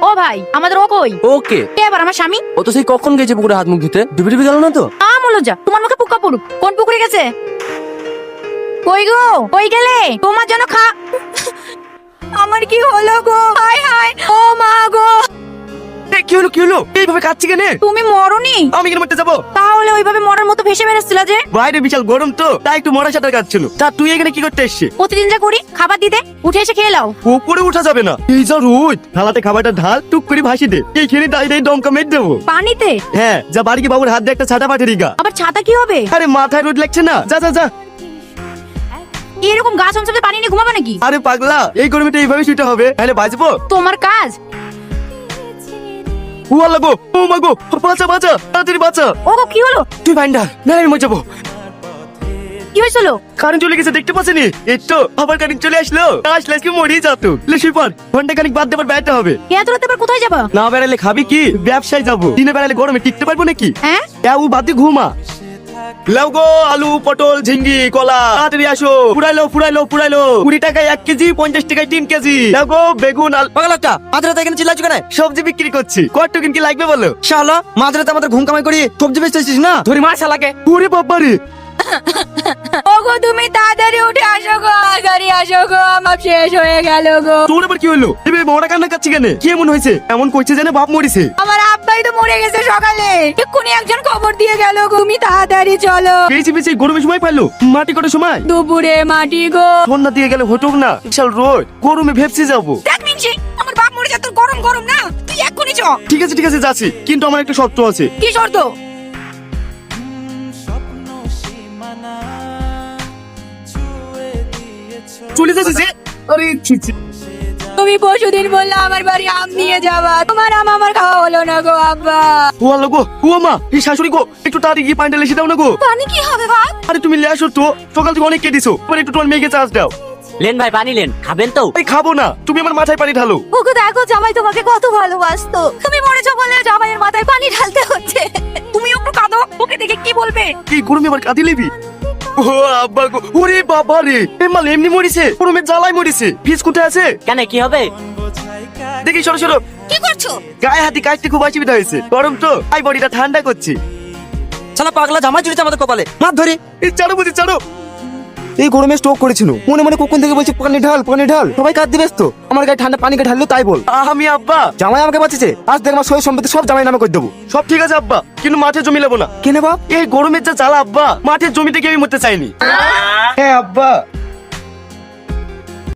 ও ভাই আমাদের ও কই? ওকে কে আবার আমার স্বামী? ও তো সেই কখন গেছে পুকুরে হাত মুখ ধুতে, ডুবে ডুবে গেল না তো? লজ্জা, তোমার মুখে পোকা পড়ুক। কোন পুকুরে গেছে? কই গো, কই গেলে? তোমার জন্য আমার কি হলো গো? হায় হায়, ও মা গো। কি হলো কি হলো, এইভাবে কাচ্ছি কেন? তুমি মরনি? আমি কেন মরতে যাবো? তাহলে ওইভাবে মরার মতো ভেসে বেরোচ্ছিল যে? বাইরে বিশাল গরম তো, তাই একটু মরা সাঁতার কাটছিল। তা তুই এখানে কি করতে এসছিস? প্রতিদিন যা করি খাবার দিতে, উঠে এসে খেয়ে লাও। উপরে উঠা যাবে না, এই যা রোদ। থালাতে খাবারটা ঢাল, টুক করে ভাসি দে। এইখানে দাঁড়িয়ে দাঁড়িয়ে দমকা মেরে দেবো। পানিতে? হ্যাঁ, যা বাড়ি গিয়ে বাবুর হাত দিয়ে একটা ছাতা পাঠিয়ে দিগা। আবার ছাতা কি হবে? আরে মাথায় রোদ লাগছে না, যা যা যা। এরকম গাছ অঞ্চলে পানি নিয়ে ঘুমাবে নাকি? আরে পাগলা, এই গরমে তো এইভাবে শুতে হবে, তাহলে বাঁচবো? তোমার কাজ? ও আল্লাহ গো, ও মা গো, বাঁচা বাঁচা, তাড়াতাড়ি বাঁচা। ও গো, কি হলো? তুই ভাইন্ডার, না আমি মরে যাবো। কি হয়েছিল? কারেন্ট চলে গেছে, দেখতে পাচ্ছিনি? এই তো আবার কারেন্ট চলে আসলো। আসলে আজকে মরেই যেত। লেসুই পর ঘন্টা খানিক বাদ দেবার বেড়াতে হবে। এত রাতে আবার কোথায় যাবা? না বেড়ালে খাবি কি? ব্যবসায় যাবো। দিনে বেড়ালে গরমে টিকতে পারবো নাকি? হ্যাঁ, ও বাদ দিয়ে ঘুমা। লাও গো, আলু পটল ঝিঙ্গি কলা, তাড়াতাড়ি আসো। ফুরাইলো ফুরাইলো ফুরাইলো। 20 টাকায় 1 কেজি, 50 টাকায় 3 কেজি। লাও গো, বেগুন আলু। পাগলাটা মাঝরাতে এখানে চিল্লাচ্ছ কেন? সবজি বিক্রি করছি, কত কি লাগবে বলো? শালা মাঝরাতে আমাদের ঘুম কামাই করি সবজি বেচতেছিস না? ধরি মার শালাকে। ওরে বাবারে, ওগো তুমি তাড়াতাড়ি উঠে আসো গো, তাড়াতাড়ি আসো গো, আমার শেষ হয়ে গেল গো। তোর আবার কি হলো? এবার বড় কান্না কাচ্ছি কেন? কি এমন হয়েছে? এমন কইছে যেন বাপ মরিছে। আমার আব্বাই তো মরে গেছে সকালে, এক্ষুনি একজন খবর দিয়ে গেল গো। তুমি তাড়াতাড়ি চলো। বেশি বেশি গরমের সময় পাইলো, মাটি কটার সময়? দুপুরে মাটি গো। ঠান্ডা দিয়ে গেলে হটুক না, বিশাল রোদ, গরমে ভেপসে যাবো। দেখ মিনছি, আমার বাপ মরে যায়, তোর গরম গরম না, তুই এক্ষুনি চ। ঠিক আছে যাচ্ছি, কিন্তু আমার একটা শর্ত আছে। কি শর্ত? চলে যাচ্ছে যে। আরে ছি ছি। তুমি পরশুদিন বললে আমার বাড়ি আম নিয়ে যাবা, তোমার আম আমার খাওয়া হলো না গো আব্বা। ও আল্লাহ গো, ও মা, এই শাশুড়ি গো, একটু তাড়াতাড়ি গিয়ে পানিটা লেসে দাও না গো। পানি কি হবে বাপ? আরে তুমি লে আসো তো, সকাল থেকে অনেক কেটেছো, এবার একটু তোমার মেয়েকে চার্জ দাও। লেন ভাই পানি লেন, খাবেন তো? এই খাবো না, তুমি আমার মাথায় পানি ঢালো। ওগো দেখো, জামাই তোমাকে কত ভালোবাসতো, তুমি মরেছো বলে জামাইয়ের মাথায় পানি ঢালতে হচ্ছে। তুমি একটু কাঁদো, ওকে দেখে কি বলবে? এই গরমে আবার কাঁদি লেবি? ও আব্বা গো, ওরে বাবা রে, এই মাল এমনি মরিছে, গরমে জ্বালায় মরিছে। ফিস কোথায় আছে? কেন কি হবে? দেখি সরো সরো। কি করছো? গায়ে হাতি কাটতে খুব অসুবিধা হয়েছে, গরম তো তাই বডিটা ঠান্ডা করছি। শালা পাগলা জামা জুড়েছে আমাদের কপালে, মার ধরে। এই চারো বুঝি চারো। এই গরমে স্ট্রোক করেছিল, মনে মনে কখন থেকে বলছি পানি ঢাল পানি ঢাল, সবাই কাঁদতে ব্যস্ত। আমার গায়ে ঠান্ডা পানি ঢাললো তাই বল। আমি আব্বা। জামাই আমাকে বাঁচিয়েছে, আজ দেখ আমার সই সম্পত্তি সব জামাই নামে করে দেবো। সব ঠিক আছে আব্বা, কিন্তু মাঠে জমি নেবো না। কেনে বাপ? এই গরমের যা জ্বালা আব্বা, মাঠের জমিতে গিয়ে আমি মরতে চাইনি। হ্যাঁ আব্বা,